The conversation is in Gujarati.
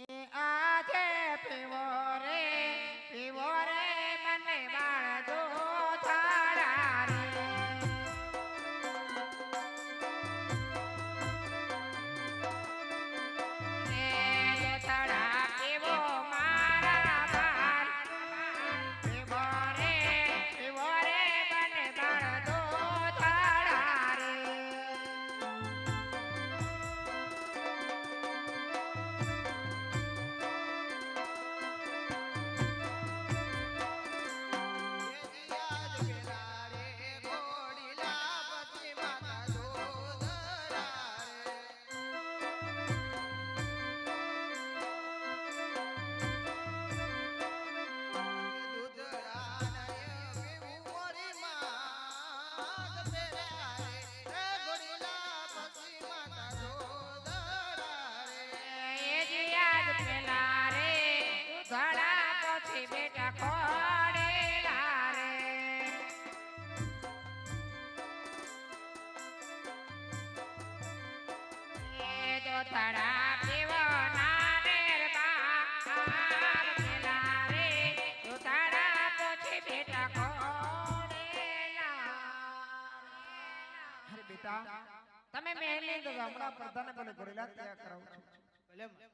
એ આજે પીવો રે મને બાળ દો થાળા રે એ થાળા પીવો મારા બાળ પીવો રે મને બાળ દો થાળા રે બેટા ખોડેલા રે એ તો તારા પીવો નારેર બાર પેલા રે તો તારા પછી બેટા ખોડેલા અરે બેટા તમે મહેલી તો હમણાં પ્રધાને બોલે ગોરેલા ત્યાં કરાવું છું